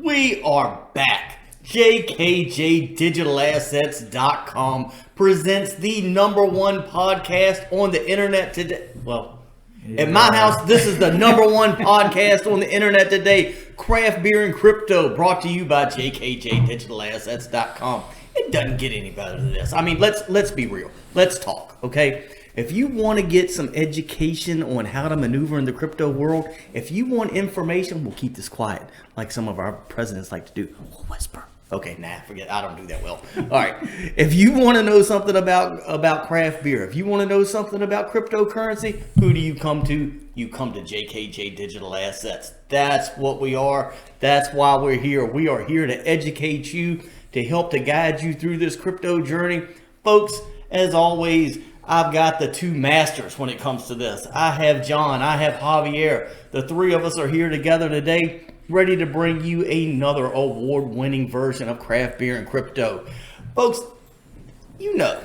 We are back. JKJDigitalAssets.com presents the #1 podcast on the internet today. Well, at my house, this is the #1 podcast on the internet today. Craft beer and crypto, brought to you by JKJDigitalAssets.com. It doesn't get any better than this. I mean, let's be real. Let's talk, okay? If you want to get some education on how to maneuver in the crypto world, if you want information, we'll keep this quiet, like some of our presidents like to do. We'll whisper. Okay, forget. I don't do that well. All right. If you want to know something about craft beer, if you want to know something about cryptocurrency, who do you come to? You come to JKJ Digital Assets. That's what we are. That's why we're here. We are here to educate you, to help to guide you through this crypto journey. Folks, as always, I've got the two masters when it comes to this. I have John, I have Javier. The three of us are here together today, ready to bring you another award-winning version of craft beer and crypto. Folks, you know,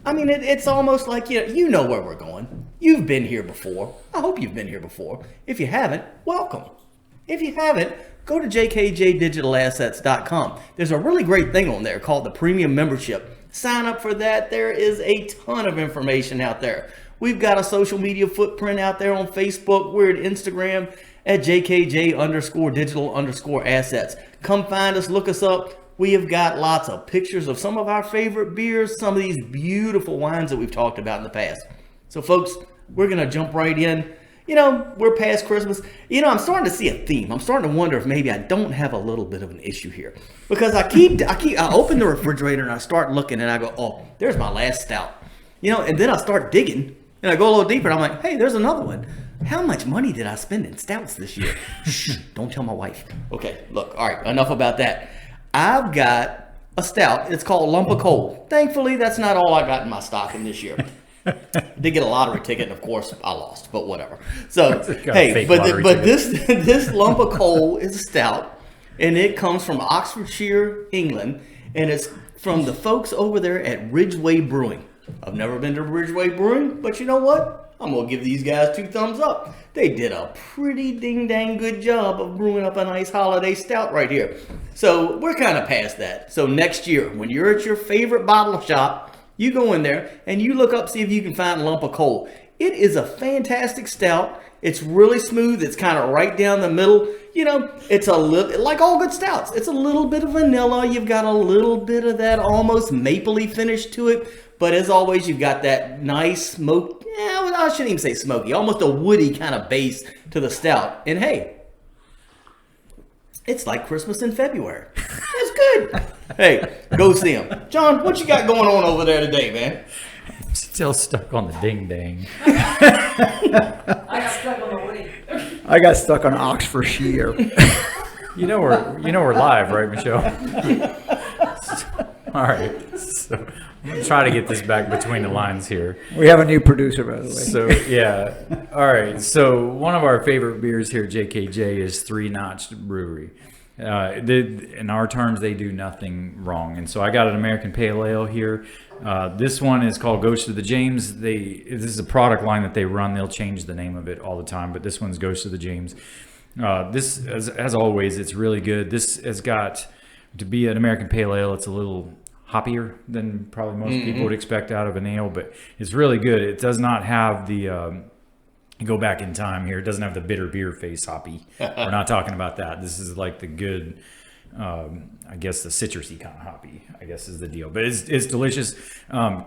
I mean, it's almost like you know where we're going. You've been here before. I hope you've been here before. If you haven't, welcome. If you haven't, go to jkjdigitalassets.com. There's a really great thing on there called the Premium Membership. Sign up for that. There is a ton of information out there. We've got a social media footprint out there on Facebook. We're at Instagram at JKJ_digital_assets. Come find us, look us up. We have got lots of pictures of some of our favorite beers, some of these beautiful wines that we've talked about in the past. So folks, we're going to jump right in. You know, we're past Christmas. You know, I'm starting to see a theme. I'm starting to wonder if maybe I don't have a little bit of an issue here. Because I open the refrigerator and I start looking and I go, oh, there's my last stout. You know, and then I start digging and I go a little deeper and I'm like, hey, there's another one. How much money did I spend in stouts this year? Shh, don't tell my wife. Okay, look, all right, enough about that. I've got a stout. It's called Lump of Coal. Thankfully, that's not all I got in my stocking this year. Did get a lottery ticket, and of course I lost, but whatever. So hey, but this lump of coal is a stout, and it comes from Oxfordshire, England, and it's from the folks over there at Ridgeway Brewing. I've never been to Ridgeway Brewing, but you know what? I'm gonna give these guys 2 thumbs up. They did a pretty ding dang good job of brewing up a nice holiday stout right here. So we're kind of past that. So next year, when you're at your favorite bottle shop, you go in there and you look up, see if you can find Lump of Coal. It is a fantastic stout. It's really smooth. It's kind of right down the middle. You know, it's a little, like all good stouts, it's a little bit of vanilla. You've got a little bit of that almost mapley finish to it. But as always, you've got that nice smoke. Yeah, I shouldn't even say smoky. Almost a woody kind of base to the stout. And hey, it's like Christmas in February. It's good. Hey, go see him. John, what you got going on over there today, man? I'm still stuck on the ding dang. I got stuck on the woody. I got stuck on Oxfordshire. You know we're live, right, Michelle? All right. So I'm gonna try to get this back between the lines here. We have a new producer, by the way. So yeah. All right. So one of our favorite beers here at JKJ is Three Notch Brewery. In our terms, they do nothing wrong. And so I got an American Pale Ale here. This one is called Ghost of the James. This is a product line that they run. They'll change the name of it all the time, but this one's Ghost of the James. This, as always, it's really good. This has got, to be an American Pale Ale, it's a little hoppier than probably most people would expect out of an ale, but it's really good. It does not have the... go back in time here. It doesn't have the bitter beer face hoppy. We're not talking about that. This is like the good, I guess the citrusy kind of hoppy, I guess is the deal. But it's delicious.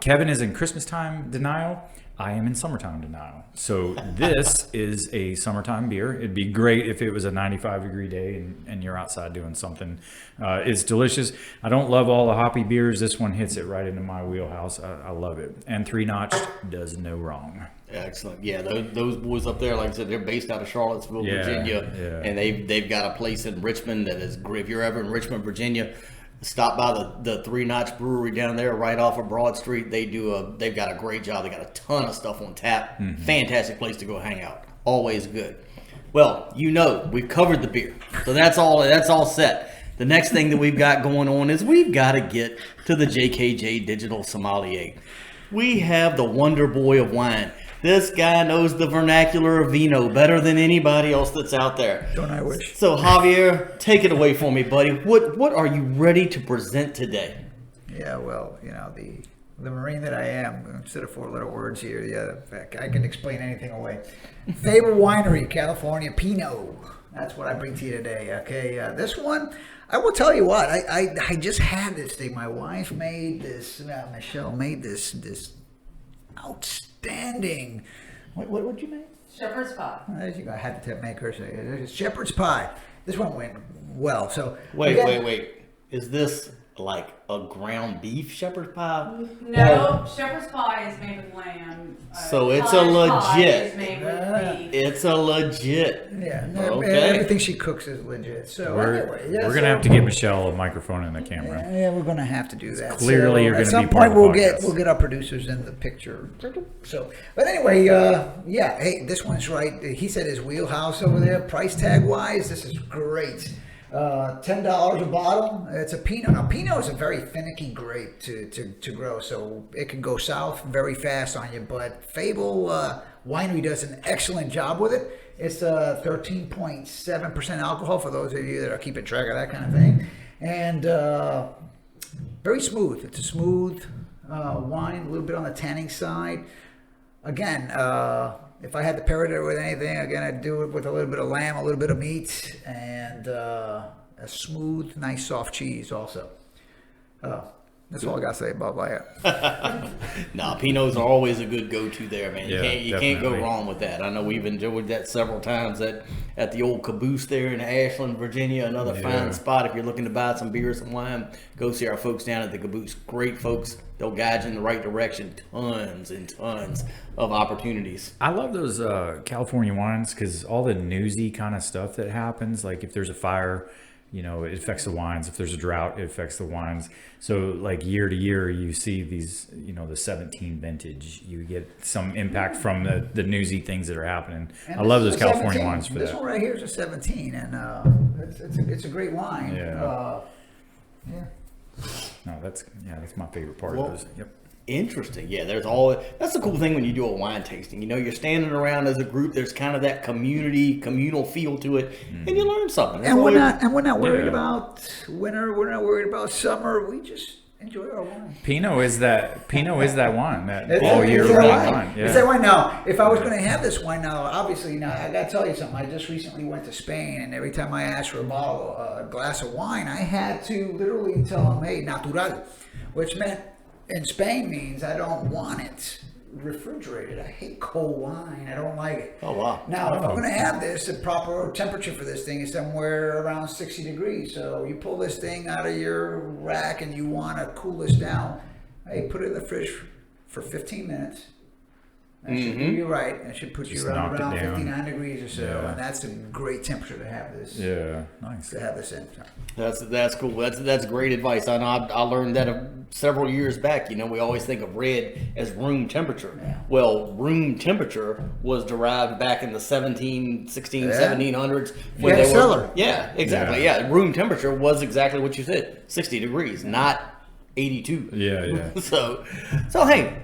Kevin is in Christmas time denial. I am in summertime denial. So this is a summertime beer. It'd be great if it was a 95-degree day and you're outside doing something. It's delicious. I don't love all the hoppy beers. This one hits it right into my wheelhouse. I love it. And Three Notch does no wrong. Excellent. Yeah, those boys up there, like I said, they're based out of Charlottesville, Virginia, and they've got a place in Richmond that is great. If you're ever in Richmond, Virginia, stop by the Three Notch Brewery down there, right off of Broad Street. They've got a great job. They got a ton of stuff on tap. Fantastic place to go hang out. Always good. Well, you know, we've covered the beer, so that's all set. The next thing that we've got going on is we've got to get to the JKJ Digital Sommelier. We have the Wonder Boy of wine. This guy knows the vernacular of vino better than anybody else that's out there. Don't I wish? So Javier, take it away for me, buddy. What are you ready to present today? Yeah, well, the Marine that I am, instead of 4 little words here, I can explain anything away. Fable Winery, California, Pinot. That's what I bring to you today, okay? This one, I will tell you what, I just had this thing. My wife made this, Michelle made this outstanding, what'd you make? Shepherd's pie. I had to make her say it. Shepherd's pie. This one went well, so. Wait. Is this like a ground beef shepherd's pie? No, shepherd's pie is made with lamb. So it's a cottage pie legit. is made with beef. It's a legit. Yeah, Okay. everything she cooks is legit. So We're gonna have to get Michelle a microphone and a camera. Yeah, we're gonna have to do that. Clearly, you're at gonna some be part point of the we'll podcast. get our producers in the picture. So, but anyway, hey, this one's right. He said his wheelhouse over there. Price tag wise, this is great. $10 a bottle. It's a Pinot. Now, Pinot is a very finicky grape to grow, so it can go south very fast on you. But Fable Winery does an excellent job with it. It's 13.7% alcohol for those of you that are keeping track of that kind of thing, and very smooth. It's a smooth wine, a little bit on the tanning side. Again, if I had to pair it with anything, again, I'd do it with a little bit of lamb, a little bit of meat, and a smooth, nice, soft cheese also. That's all I got to say about that. Nah, Pinots are always a good go-to there, man. Yeah, You can't go definitely. wrong with that. I know we've enjoyed that several times at the old Caboose there in Ashland, Virginia. Another fine spot if you're looking to buy some beer, some wine. Go see our folks down at the Caboose. Great folks. They'll guide you in the right direction. Tons and tons of opportunities. I love those California wines because all the newsy kind of stuff that happens, like if there's a fire, it affects the wines. If there's a drought, it affects the wines. So like year to year, you see these, the 17 vintage, you get some impact from the newsy things that are happening. And I love this those is a California 17. wines for This that. one right here is a 17, and it's a great wine. Yeah. Yeah. No, that's my favorite part Well, of those. Yep. Interesting. Yeah, that's the cool thing when you do a wine tasting. You're standing around as a group. There's kind of that communal feel to it, and you learn something. That's And we're always- not worried Yeah. about winter. We're not worried about summer. We just enjoy our wine. Pinot is that wine, that It's all that- year it's that round wine. wine. It's that wine. Now, if I was going to have this wine now, obviously, now I got to tell you something. I just recently went to Spain, and every time I asked for a glass of wine, I had to literally tell them, "Hey, natural," which meant in Spain means I don't want it refrigerated. I hate cold wine. I don't like it. Oh, wow. Now, if I'm going to have this, the proper temperature for this thing is somewhere around 60 degrees. So you pull this thing out of your rack and you want to cool this down. Hey, put it in the fridge for 15 minutes. That should do you right. That should put you Just around knock it down. 59 degrees or so. Yeah. And that's a great temperature to have this. Yeah, nice. To have this in. That's cool. That's great advice. I know I learned that several years back. We always think of red as room temperature. Yeah. Well, room temperature was derived back in the 1700s. Yeah, they cellar. Yeah, exactly. Yeah. Room temperature was exactly what you said, 60 degrees, not 82. Yeah. So hey,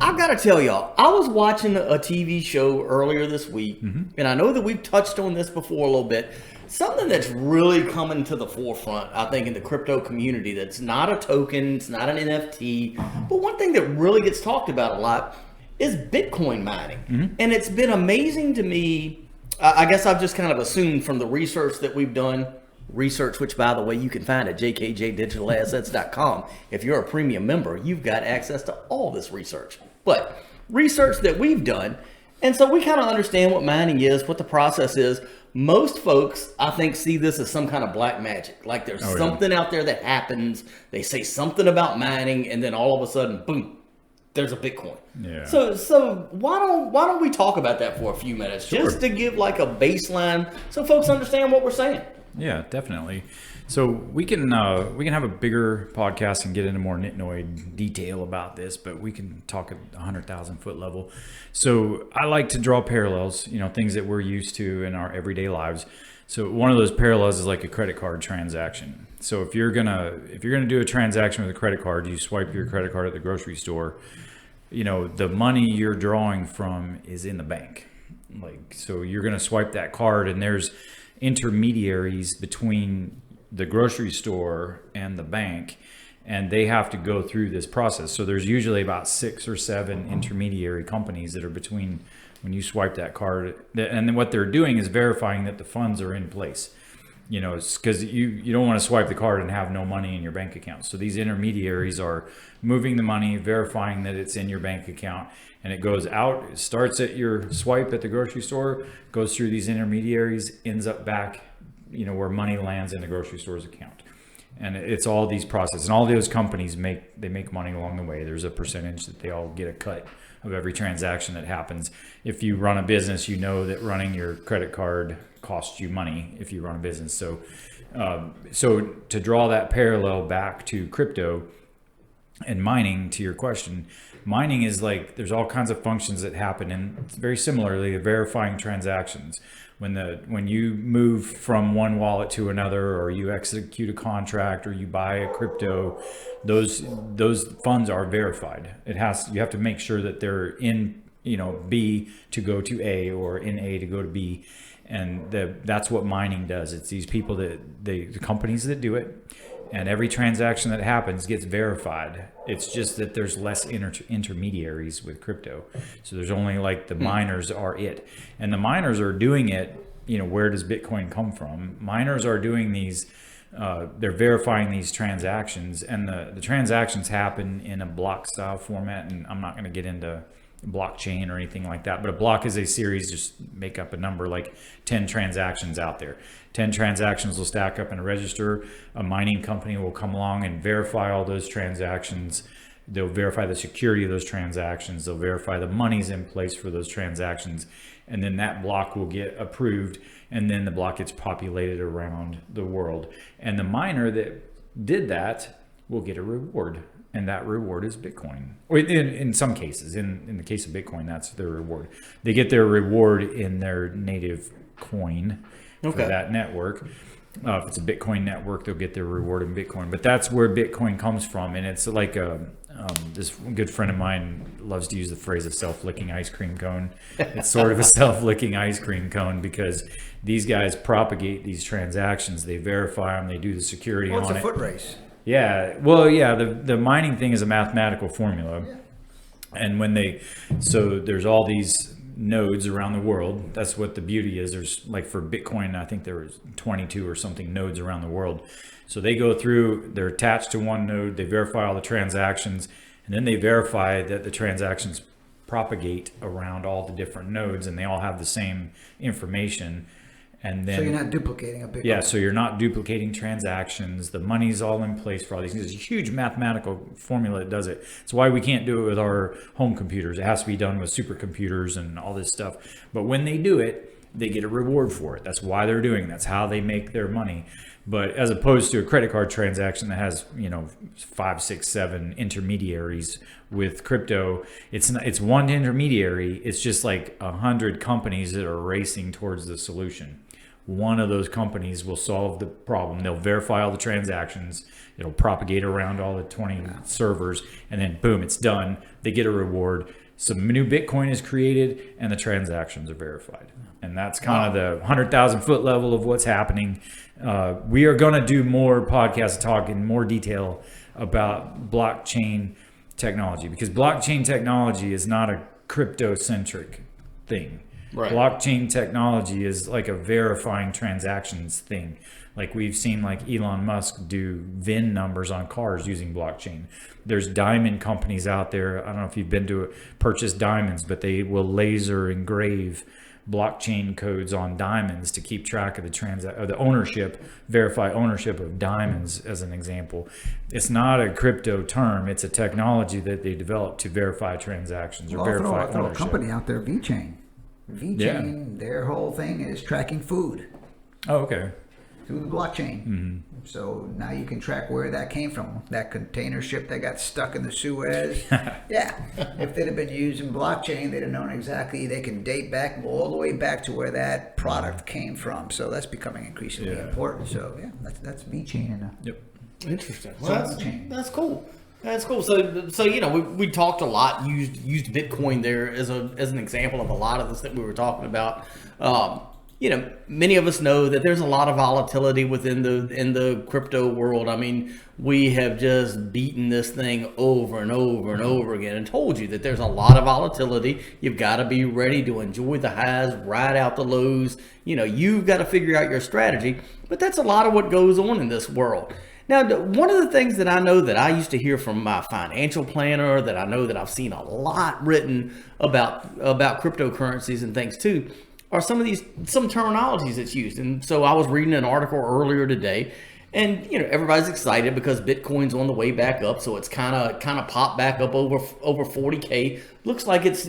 I've got to tell y'all, I was watching a TV show earlier this week, and I know that we've touched on this before a little bit. Something that's really coming to the forefront, I think, in the crypto community that's not a token, it's not an NFT, but one thing that really gets talked about a lot is Bitcoin mining. And it's been amazing to me. I guess I've just kind of assumed from the research that we've done, research, which, by the way, you can find at jkjdigitalassets.com. If you're a premium member, you've got access to all this research. But research that we've done, and so we kind of understand what mining is, what the process is. Most folks, I think, see this as some kind of black magic. Like there's something out there that happens. They say something about mining, and then all of a sudden, boom, there's a Bitcoin. Yeah. So why don't we talk about that for a few minutes, just to give like a baseline, so folks understand what we're saying. Yeah, definitely. So we can have a bigger podcast and get into more nitnoid detail about this, but we can talk at 100,000 foot level. So I like to draw parallels, things that we're used to in our everyday lives. So one of those parallels is like a credit card transaction. So if you're gonna do a transaction with a credit card, you swipe your credit card at the grocery store. the money you're drawing from is in the bank. Like, so you're going to swipe that card, and there's intermediaries between the grocery store and the bank, and they have to go through this process. So there's usually about 6 or 7 intermediary companies that are between when you swipe that card. And then what they're doing is verifying that the funds are in place. Because you don't want to swipe the card and have no money in your bank account. So these intermediaries are moving the money, verifying that it's in your bank account, and it goes out. It starts at your swipe at the grocery store, goes through these intermediaries, ends up back, where money lands in the grocery store's account. And it's all these processes, and all those companies make money along the way. There's a percentage that they all get a cut of every transaction that happens. If you run a business, that running your credit card costs you money if you run a business. So to draw that parallel back to crypto and mining, to your question, mining is like, there's all kinds of functions that happen, and it's very similarly verifying transactions. When you move from one wallet to another, or you execute a contract, or you buy a crypto, those funds are verified. You have to make sure that they're in B to go to A, or in A to go to B. And that's what mining does. It's these people the companies that do it, and every transaction that happens gets verified. It's just that there's less intermediaries with crypto. So there's only the miners are it. And the miners are doing it, where does Bitcoin come from? Miners are doing these, they're verifying these transactions, and the transactions happen in a block style format. And I'm not going to get into blockchain or anything like that, but a block is a series, just make up a number, like 10 transactions out there. 10 transactions will stack up in a register. A mining company will come along and verify all those transactions. They'll verify the security of those transactions. They'll verify the money's in place for those transactions. And then that block will get approved, and then the block gets populated around the world. And the miner that did that will get a reward. And that reward is Bitcoin. Or in some cases, in the case of Bitcoin, that's their reward. They get their reward in their native coin for that network. If it's a Bitcoin network, they'll get their reward in Bitcoin. But that's where Bitcoin comes from. And it's like this good friend of mine loves to use the phrase a self-licking ice cream cone. It's sort of a self-licking ice cream cone, because these guys propagate these transactions. They verify them. They do the security on it. It's a foot race. Yeah, well, yeah, the mining thing is a mathematical formula. Yeah. And so there's all these nodes around the world. That's what the beauty is. There's, for Bitcoin, I think there was 22 or something nodes around the world. So they go through, they're attached to one node, they verify all the transactions, and then they verify that the transactions propagate around all the different nodes, and they all have the same information. And then, so you're not duplicating a Bitcoin. Yeah, so you're not duplicating transactions. The money's all in place for all these things. There's a huge mathematical formula that does it. It's why we can't do it with our home computers. It has to be done with supercomputers and all this stuff. But when they do it, they get a reward for it. That's why they're doing it. That's how they make their money. But as opposed to a credit card transaction that has 5, 6, 7 intermediaries, with crypto, it's one intermediary. It's just like 100 companies that are racing towards the solution. One of those companies will solve the problem. They'll verify all the transactions. It'll propagate around all the 20 servers, and then boom, it's done. They get a reward. Some new Bitcoin is created, and the transactions are verified. And that's kind of the 100,000 foot level of what's happening. We are going to do more podcasts, talk in more detail about blockchain technology, because blockchain technology is not a crypto-centric thing. Right. Blockchain technology is like a verifying transactions thing. Like we've seen Elon Musk do VIN numbers on cars using blockchain. There's diamond companies out there. I don't know if you've been to purchase diamonds, but they will laser engrave blockchain codes on diamonds to keep track of the ownership, verify ownership of diamonds, as an example. It's not a crypto term. It's a technology that they developed to verify transactions or verify ownership. I'll throw a company out there, VeChain. VeChain, their whole thing is tracking food. Oh, okay. Through the blockchain. Mm-hmm. So now you can track where that came from. That container ship that got stuck in the Suez. Yeah. If they'd have been using blockchain, they'd have known exactly. They can date back all the way back to where that product came from. So that's becoming increasingly important. So yeah, that's VeChain. Yep. Interesting. Well, that's cool. That's cool. So you know, we talked a lot, used Bitcoin there as an example of a lot of this that we were talking about. You know, many of us know that there's a lot of volatility in the crypto world. I mean, we have just beaten this thing over and over and over again and told you that there's a lot of volatility. You've got to be ready to enjoy the highs, ride out the lows. You know, you've got to figure out your strategy. But that's a lot of what goes on in this world. Now, one of the things that I know that I used to hear from my financial planner, that I know that I've seen a lot written about cryptocurrencies and things too, are some terminologies that's used. And so I was reading an article earlier today, and you know, everybody's excited because Bitcoin's on the way back up, so it's kind of popped back up over 40K. Looks like it's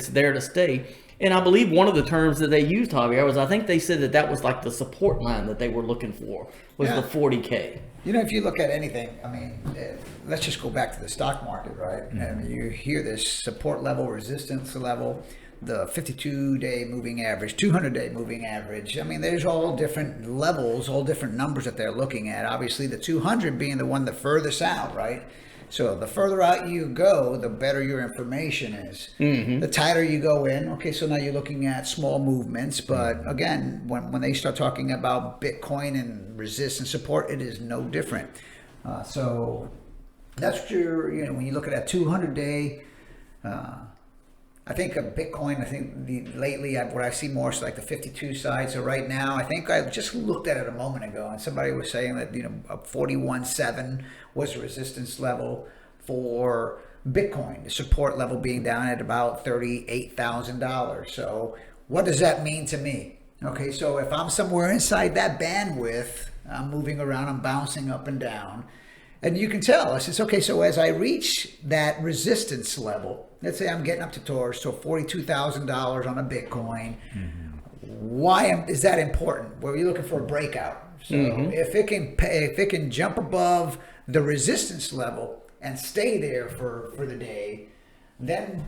there to stay. And I believe one of the terms that they used, Javier, was, I think they said that was like the support line that they were looking for, was the 40K. You know, if you look at anything, I mean, let's just go back to the stock market, right? Mm-hmm. I mean, you hear this support level, resistance level, the 52-day moving average, 200-day moving average. I mean, there's all different levels, all different numbers that they're looking at. Obviously, the 200 being the one the furthest out, right? So the further out you go, the better your information is. Mm-hmm. The tighter you go in, okay, so now you're looking at small movements. But again, when they start talking about Bitcoin and resistance support, it is no different. So that's what when you look at that 200-day, I think of Bitcoin, lately what I see more is like the 52 side. So right now, I think I just looked at it a moment ago, and somebody was saying that, you know, 41.7 was the resistance level for Bitcoin, the support level being down at about $38,000. So what does that mean to me? Okay, so if I'm somewhere inside that bandwidth, I'm moving around, I'm bouncing up and down. And you can tell, I says, okay, so as I reach that resistance level, let's say I'm getting up to $42,000 on a Bitcoin. Mm-hmm. Why is that important? Well, you're looking for a breakout. So if it can jump above the resistance level and stay there for the day, then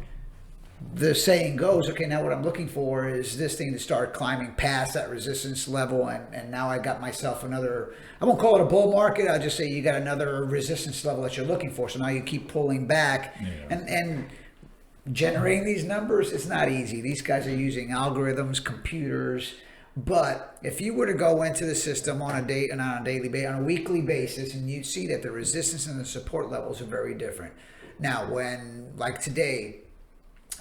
the saying goes, okay, now what I'm looking for is this thing to start climbing past that resistance level, and now I got myself another, I won't call it a bull market, I'll just say you got another resistance level that you're looking for. So now you keep pulling back, and generating these numbers is not easy. These guys are using algorithms, computers. But if you were to go into the system on a daily basis, on a weekly basis, and you'd see that the resistance and the support levels are very different. Now, when, like today,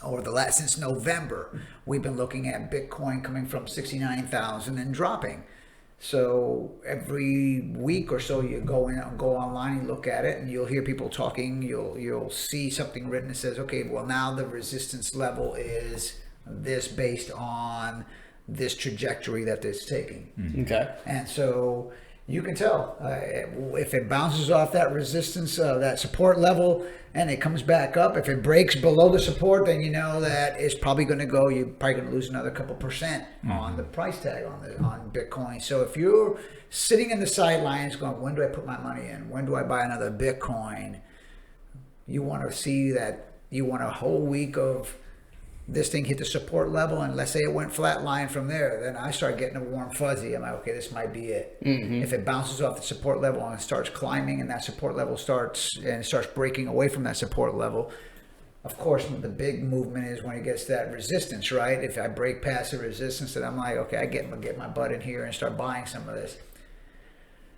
or since November, we've been looking at Bitcoin coming from 69,000 and dropping. So every week or so, you go online and look at it, and you'll hear people talking. You'll see something written that says, okay, well, now the resistance level is this based on this trajectory that it's taking. Mm-hmm. Okay. And so you can tell if it bounces off that resistance, that support level, and it comes back up. If it breaks below the support, then you know that it's probably going to go. You're probably going to lose another couple percent on the price tag on Bitcoin. So if you're sitting in the sidelines going, when do I put my money in? When do I buy another Bitcoin? You want to see that. You want a whole week of this thing hit the support level, and let's say it went flat line from there, then I start getting a warm fuzzy. I'm like, okay, this might be it. Mm-hmm. If it bounces off the support level and it starts climbing, and that support level starts breaking away from that support level, of course, the big movement is when it gets that resistance, right? If I break past the resistance, then I'm like, okay, I get my butt in here and start buying some of this.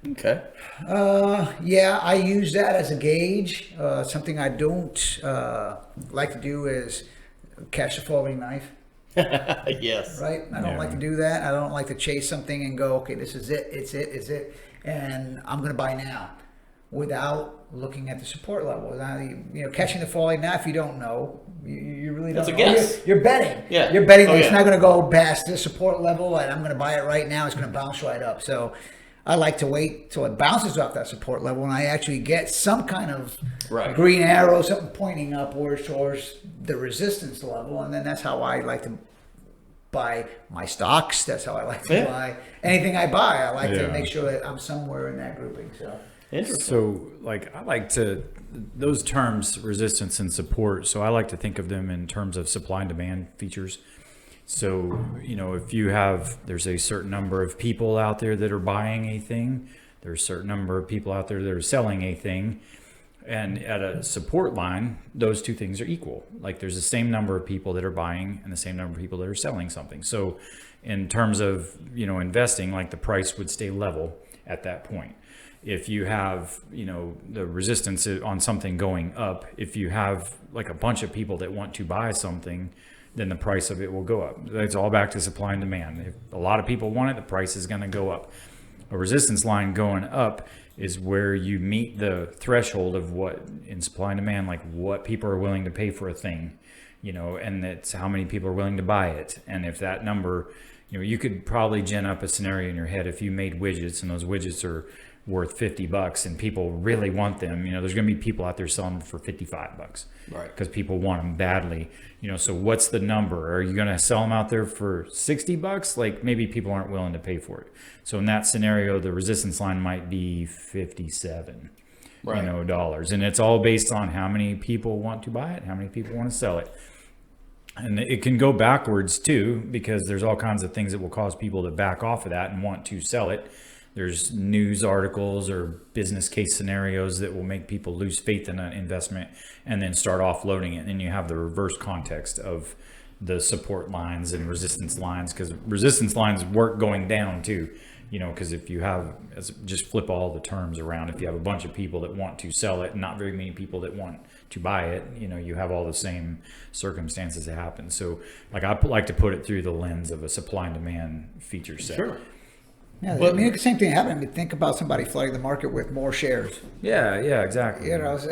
Okay. Yeah, I use that as a gauge. Something I don't like to do is catch the falling knife. Yes. Right? I don't like to do that. I don't like to chase something and go, okay, this is it, it's it, and I'm going to buy now without looking at the support level. Catching the falling knife, you don't know. You really don't know. That's a guess. You're betting. Yeah. You're betting that it's not going to go past this support level, and I'm going to buy it right now. It's going to bounce right up. So I like to wait till it bounces off that support level and I actually get some kind of green arrow, something pointing upwards towards the resistance level. And then that's how I like to buy my stocks. That's how I like to buy anything I buy. I like to make sure that I'm somewhere in that grouping. So interesting. So I like to, those terms, resistance and support, so I like to think of them in terms of supply and demand features. So, if there's a certain number of people out there that are buying a thing, there's a certain number of people out there that are selling a thing. And at a support line, those two things are equal. Like there's the same number of people that are buying and the same number of people that are selling something. So in terms of, investing, like the price would stay level at that point. If you have, the resistance on something going up, if you have like a bunch of people that want to buy something, then the price of it will go up. It's all back to supply and demand. If a lot of people want it, the price is going to go up. A resistance line going up is where you meet the threshold of what in supply and demand, like what people are willing to pay for a thing, and that's how many people are willing to buy it. And if that number, you could probably gen up a scenario in your head if you made widgets and those widgets are worth $50 and people really want them, there's going to be people out there selling them for $55, Right. Because people want them badly, so what's the number? Are you going to sell them out there for $60? Like maybe people aren't willing to pay for it. So in that scenario, the resistance line might be 57, Right. dollars. And it's all based on how many people want to buy it, how many people want to sell it. And it can go backwards too, because there's all kinds of things that will cause people to back off of that and want to sell it. There's news articles or business case scenarios that will make people lose faith in an investment and then start offloading it. And you have the reverse context of the support lines and resistance lines, because resistance lines work going down too, because if you have, just flip all the terms around, if you have a bunch of people that want to sell it and not very many people that want to buy it, you have all the same circumstances that happen. So like I like to put it through the lens of a supply and demand feature set. Sure. Yeah, But- the same thing happened. I mean, think about somebody flooding the market with more shares. Yeah, exactly.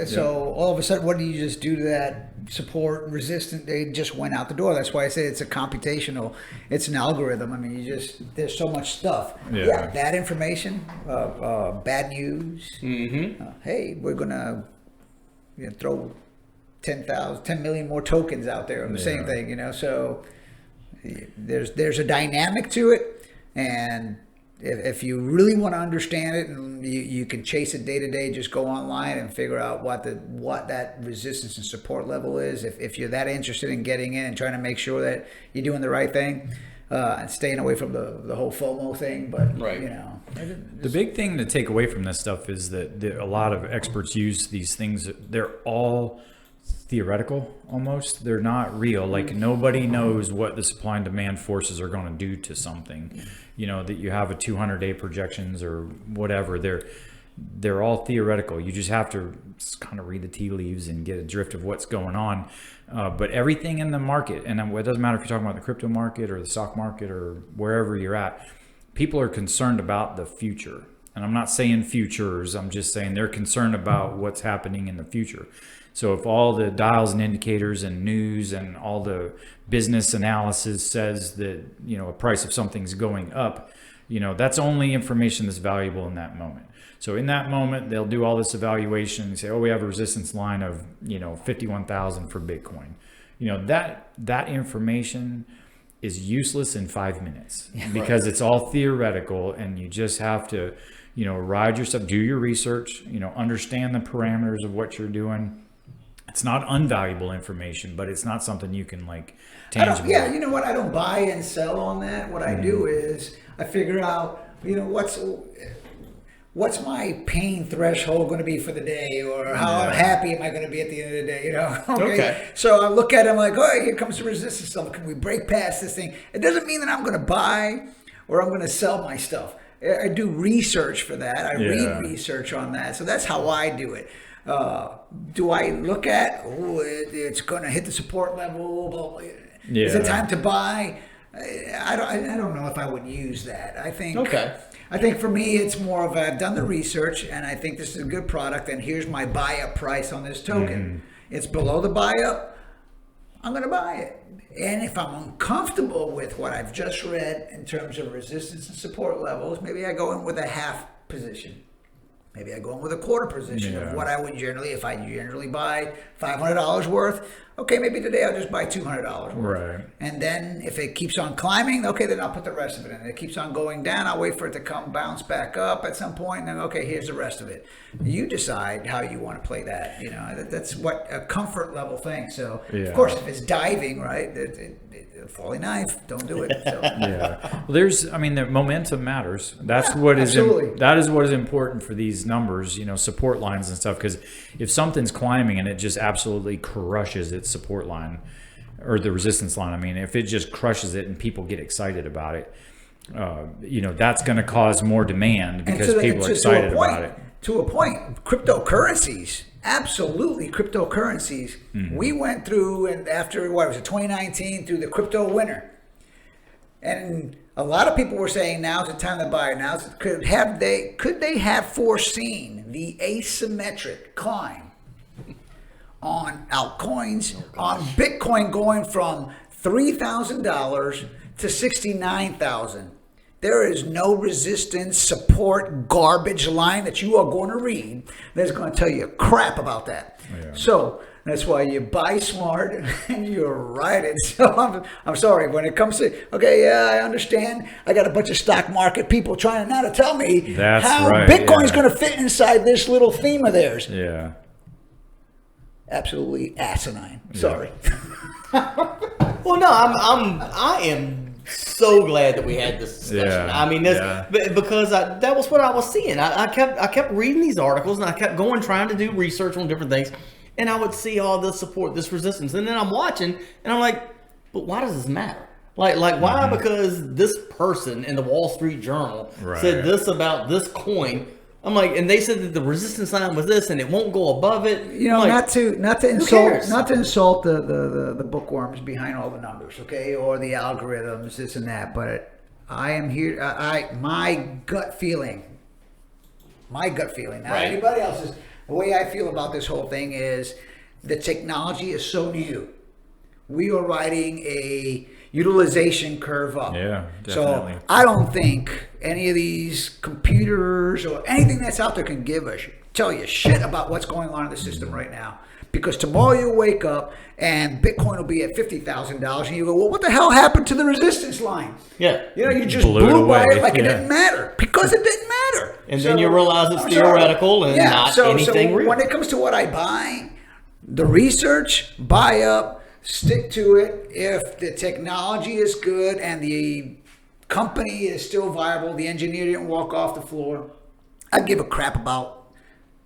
So all of a sudden, what do you just do to that support resistant? They just went out the door. That's why I say it's a computational. It's an algorithm. I mean, there's so much stuff. Yeah. Bad information, bad news. Mm-hmm. Hey, we're gonna throw 10 million more tokens out there on the same thing. So there's a dynamic to it, and if you really want to understand it, and you can chase it day to day, just go online and figure out what that resistance and support level is. If you're that interested in getting in and trying to make sure that you're doing the right thing, and staying away from the whole FOMO thing, but Right. The big thing to take away from this stuff is that a lot of experts use these things. They're all theoretical almost. They're not real. Like nobody knows what the supply and demand forces are going to do to something. That you have a 200-day projections or whatever. They're all theoretical. You just have to kind of read the tea leaves and get a drift of what's going on. But everything in the market, and it doesn't matter if you're talking about the crypto market or the stock market or wherever you're at, people are concerned about the future. And I'm not saying futures, I'm just saying they're concerned about what's happening in the future. So if all the dials and indicators and news and all the business analysis says that, a price of something's going up, that's only information that's valuable in that moment. So in that moment, they'll do all this evaluation and say, oh, we have a resistance line of, 51,000 for Bitcoin. That information is useless in 5 minutes because it's all theoretical, and you just have to, ride yourself, do your research, understand the parameters of what you're doing. It's not unvaluable information, but it's not something you can tangibly. You know what? I don't buy and sell on that. What I do is I figure out, what's my pain threshold going to be for the day, or how happy am I going to be at the end of the day? Okay. So I look at it, I'm like, oh, here comes the resistance stuff. Can we break past this thing? It doesn't mean that I'm going to buy or I'm going to sell my stuff. I do research for that. I read research on that. So that's how I do it. Do I look at, it's going to hit the support level? Is it time to buy? I don't know if I would use that. I think for me, it's more of I've done the research and I think this is a good product, and here's my buy-up price on this token. It's below the buy-up, I'm going to buy it. And if I'm uncomfortable with what I've just read in terms of resistance and support levels, maybe I go in with a half position. Maybe I go in with a quarter position of what I would generally, if I generally buy $500 worth, Okay, maybe today I'll just buy $200 worth. Right. And then if it keeps on climbing, okay, then I'll put the rest of it in. If it keeps on going down, I'll wait for it to come bounce back up at some point, and then okay, here's the rest of it. You decide how you want to play that. You know, that's what a comfort level thing. So of course, if it's diving, right, a falling knife, don't do it. So. Yeah. Well, the momentum matters. That's what is absolutely. that is what is important for these numbers, support lines and stuff. Because if something's climbing and it just absolutely crushes its support line or the resistance line, I mean, if it just crushes it and people get excited about it, that's going to cause more demand because people are excited about it. To a point, cryptocurrencies. Absolutely, cryptocurrencies. Mm-hmm. We went through, and after 2019, through the crypto winter, and a lot of people were saying now's the time to buy. Could they have foreseen the asymmetric climb on altcoins, on Bitcoin going from $3,000 to $69,000? There is no resistance, support, garbage line that you are going to read that's going to tell you crap about that. Yeah. So that's why you buy smart and you ride it. So I'm sorry, when it comes to, I understand. I got a bunch of stock market people trying now to tell me how Bitcoin's going to fit inside this little theme of theirs. Yeah. Absolutely asinine. Sorry. Well, no, I am so glad that we had this discussion. Yeah, I mean, because that was what I was seeing. I kept reading these articles and I kept trying to do research on different things, and I would see all this support, this resistance, and then I'm watching and I'm like, but why does this matter? Like why? Mm-hmm. Because this person in the Wall Street Journal said this about this coin. I'm like, and they said that the resistance line was this, and it won't go above it. Not to insult the bookworms behind all the numbers, okay, or the algorithms, this and that. But I am here. My gut feeling. Not anybody else's. The way I feel about this whole thing is the technology is so new. We are riding a utilization curve up. Yeah, definitely. So I don't think any of these computers or anything that's out there can tell you shit about what's going on in the system right now. Because tomorrow you'll wake up and Bitcoin will be at $50,000 and you go, well, what the hell happened to the resistance line? Yeah. You just blew by it like it didn't matter because it didn't matter. And then you realize it's theoretical and not anything real. When it comes to what I buy, the research, buy up, stick to it. If the technology is good and the company is still viable, the engineer didn't walk off the floor, I'd give a crap about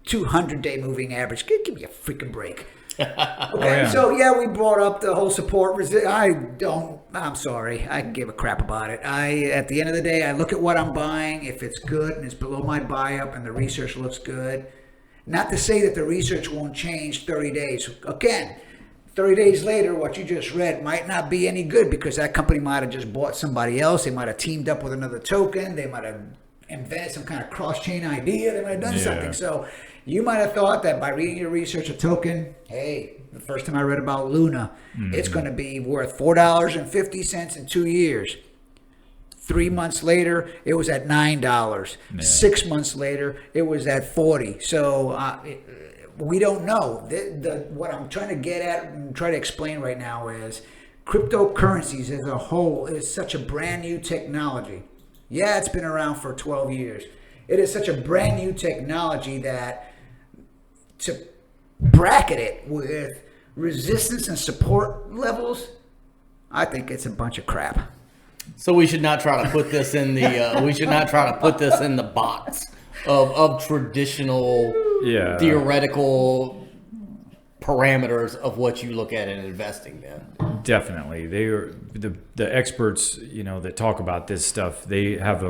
200-day moving average. Give me a freaking break. Okay, so we brought up the whole support. I'm sorry. I can give a crap about it. At the end of the day, I look at what I'm buying. If it's good and it's below my buy up and the research looks good, not to say that the research won't change 30 days. Again, 30 days later, what you just read might not be any good because that company might have just bought somebody else. They might have teamed up with another token. They might have invented some kind of cross-chain idea. They might have done something. So you might have thought that by reading your research, a token, hey, the first time I read about Luna, it's going to be worth $4.50 in 2 years. 3 months later, it was at $9. Yeah. 6 months later, it was at $40. So we don't know. What I'm trying to get at and try to explain right now is cryptocurrencies as a whole is such a brand new technology. Yeah, it's been around for 12 years. It is such a brand new technology that to bracket it with resistance and support levels, I think it's a bunch of crap. So we should not try to put this in the box of traditional theoretical parameters of what you look at in investing. Then definitely, they are the experts that talk about this stuff. They have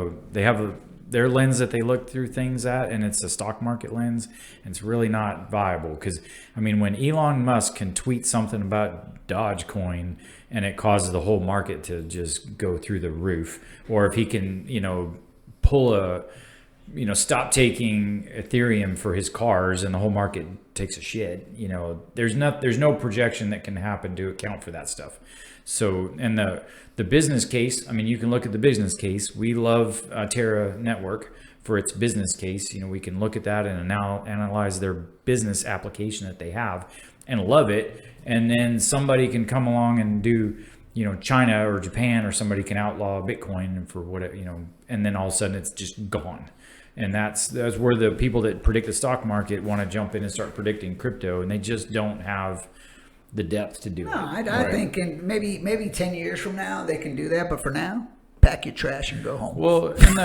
their lens that they look through things at, and it's a stock market lens, and it's really not viable. Because when Elon Musk can tweet something about Dogecoin and it causes the whole market to just go through the roof, or if he can pull a stop taking Ethereum for his cars and the whole market takes a shit. There's no projection that can happen to account for that stuff. So, and the business case, you can look at the business case. We love Terra Network for its business case. We can look at that and now analyze their business application that they have. and love it, and then somebody can come along and do, China or Japan or somebody can outlaw Bitcoin for whatever, and then all of a sudden it's just gone. And that's where the people that predict the stock market want to jump in and start predicting crypto, and they just don't have the depth to do it. I think in maybe 10 years from now they can do that, but for now, pack your trash and go home. Well, and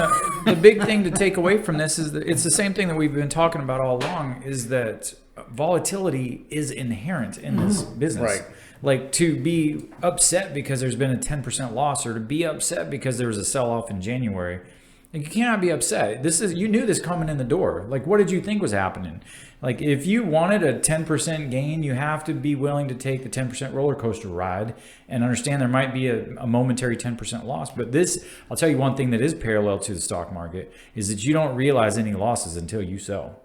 the big thing to take away from this is that it's the same thing that we've been talking about all along, is that volatility is inherent in this business. Right. Like, to be upset because there's been a 10% loss, or to be upset because there was a sell-off in January, like, you cannot be upset. You knew this coming in the door. Like, what did you think was happening? Like, if you wanted a 10% gain, you have to be willing to take the 10% roller coaster ride and understand there might be a momentary 10% loss. But this, I'll tell you one thing that is parallel to the stock market, is that you don't realize any losses until you sell.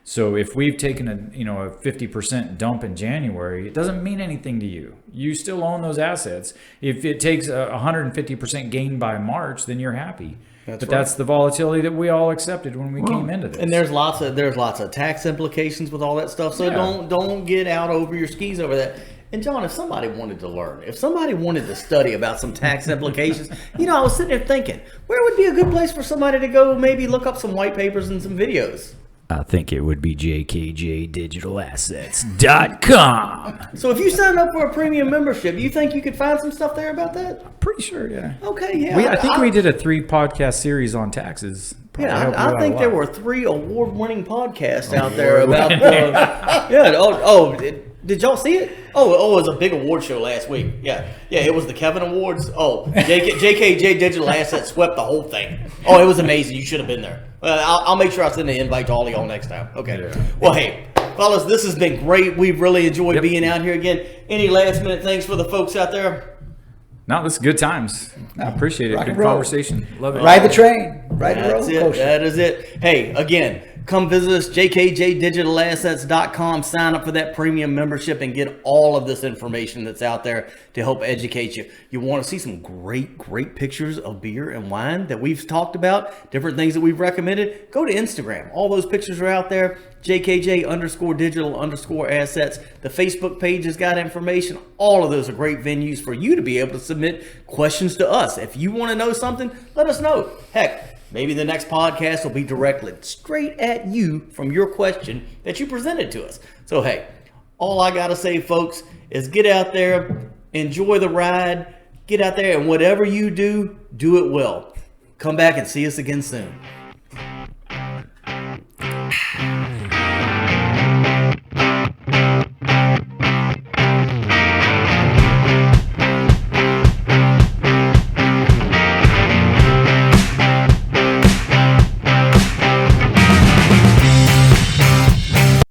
So if we've taken a 50% dump in January, it doesn't mean anything to you. You still own those assets. If it takes a 150% gain by March, then you're happy. That's the volatility that we all accepted when we came into this. And there's lots of tax implications with all that stuff. So don't get out over your skis over that. And John, if somebody wanted to learn, if somebody wanted to study about some tax implications, I was sitting there thinking, where would be a good place for somebody to go maybe look up some white papers and some videos? I think it would be jkjdigitalassets.com. So if you sign up for a premium membership, you think you could find some stuff there about that? Pretty sure, yeah. Okay, yeah. I think we did a 3-podcast series on taxes. I think there were 3 award-winning podcasts out there about. Did y'all see it? Oh, it was a big award show last week. Yeah, it was the Kevin Awards. Oh, JKJ Digital Assets swept the whole thing. Oh, it was amazing. You should have been there. I'll make sure I send an invite to all of y'all next time. Okay. Yeah. Well, hey, fellas, this has been great. We've really enjoyed being out here again. Any last-minute things for the folks out there? No, this is good times. I appreciate it. Good conversation. Love it. Ride the train. Ride the roller coaster. That is it. Hey, again, come visit us, jkjdigitalassets.com. Sign up for that premium membership and get all of this information that's out there to help educate you. You want to see some great pictures of beer and wine that we've talked about, different things that we've recommended, go to Instagram. All those pictures are out there. JKJ_digital_assets. The Facebook page has got information. All of those are great venues for you to be able to submit questions to us. If you want to know something, let us know. Heck, maybe the next podcast will be directed straight at you from your question that you presented to us. So, hey, all I got to say, folks, is get out there, enjoy the ride, get out there, and whatever you do, do it well. Come back and see us again soon.